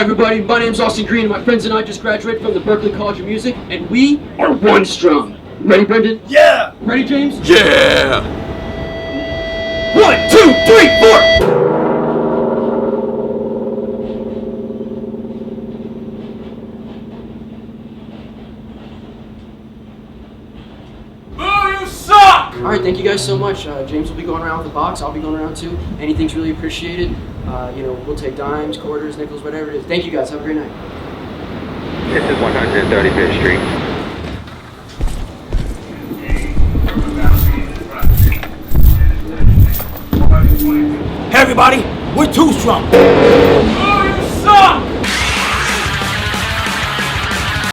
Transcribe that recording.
everybody, my name's Austin Green, and my friends and I just graduated from the Berklee College of Music, and we are Onestrum. Ready, Brendan? Yeah! Ready, James? Yeah! 1, 2, 3, 4! Alright, thank you guys so much. James will be going around with the box. I'll be going around too. Anything's really appreciated. We'll take dimes, quarters, nickels, whatever it is. Thank you guys. Have a great night. This is 135th Street. Hey everybody, we're Onestrum.